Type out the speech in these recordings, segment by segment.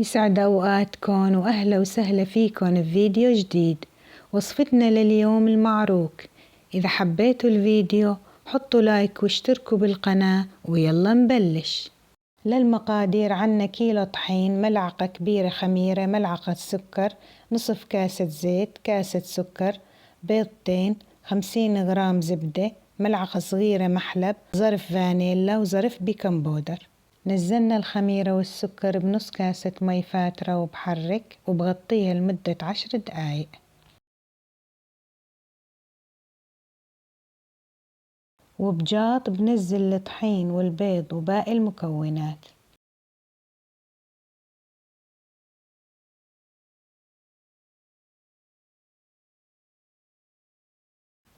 يسعد أوقاتكم وأهلا وسهلا فيكم بفيديو جديد. وصفتنا لليوم المعروك. إذا حبيتوا الفيديو حطوا لايك واشتركوا بالقناة ويلا نبلش. للمقادير عنا كيلو طحين، ملعقة كبيرة خميرة، ملعقة سكر، نصف كاسة زيت، كاسة سكر، بيضتين، 50 غرام زبدة، ملعقة صغيرة محلب، ظرف فانيلا وظرف بيكنج بودر. نزلنا الخميرة والسكر بنص كاسة مي فاترة وبحرك وبغطيها لمدة 10 دقايق. وبجاط بنزل الطحين والبيض وباقي المكونات.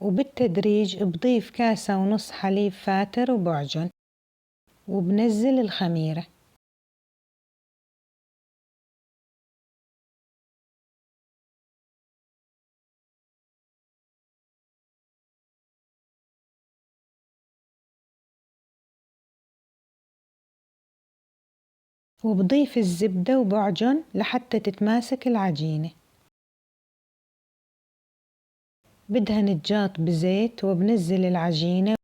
وبالتدريج بضيف كاسة ونص حليب فاتر وبعجن، وبنزل الخميرة. وبضيف الزبدة وبعجن لحتى تتماسك العجينة. بدهن الجاط بزيت وبنزل العجينة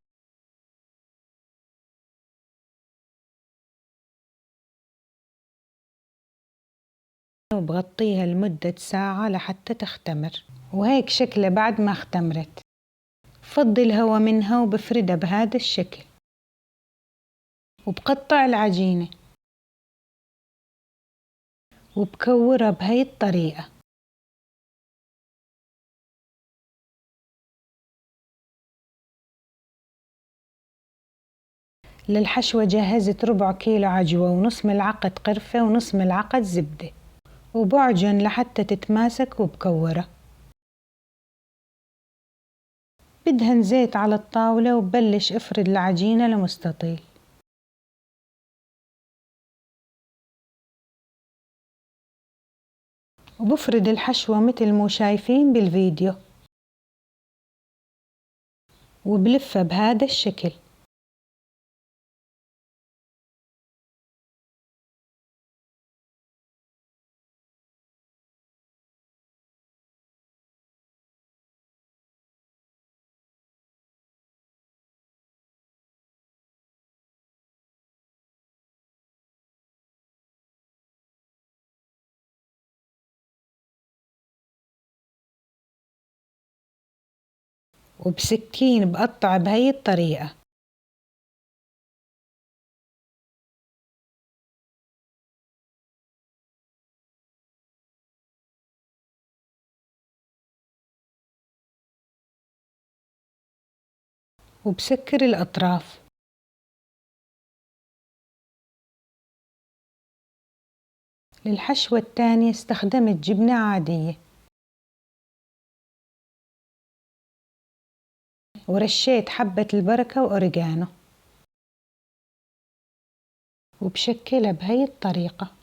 وبغطيها لمدة ساعة لحتى تختمر. وهيك شكلها بعد ما اختمرت. بفضي الهوا منها وبفردها بهذا الشكل. وبقطع العجينة وبكورها بهي الطريقة. للحشوة جهزت ربع كيلو عجوة ونص ملعقة قرفة ونص ملعقة زبدة، وبعجن لحتى تتماسك وبكورها. بدهن زيت على الطاولة وببلش افرد العجينة لمستطيل. وبفرد الحشوة مثل مو شايفين بالفيديو، وبلفها بهذا الشكل. وبسكين بقطع بهي الطريقة. وبسكر الأطراف. للحشوة التانية استخدمت جبنة عادية، ورشيت حبة البركة وأوريجانو، وبشكلها بهي الطريقة.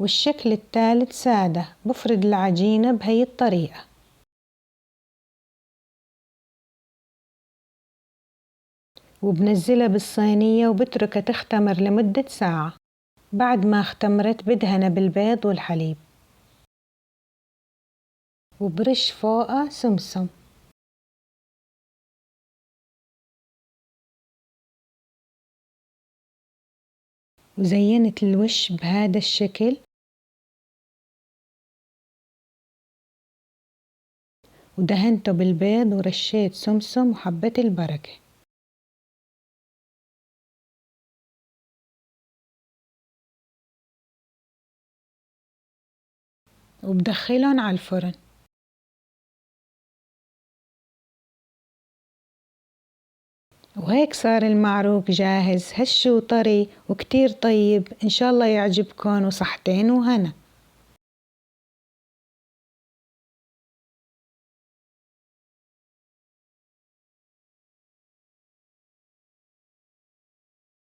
والشكل الثالث سادة، بفرد العجينة بهي الطريقة. وبنزلها بالصينية وبتركها تختمر لمدة ساعة. بعد ما اختمرت بدهنها بالبيض والحليب، وبرش فوقها سمسم. وزينت الوش بهذا الشكل. ودهنته بالبيض ورشيت سمسم وحبة البركة. وبدخلهم على الفرن. وهيك صار المعروك جاهز، هش وطري وكتير طيب، إن شاء الله يعجبكن وصحتين وهنا.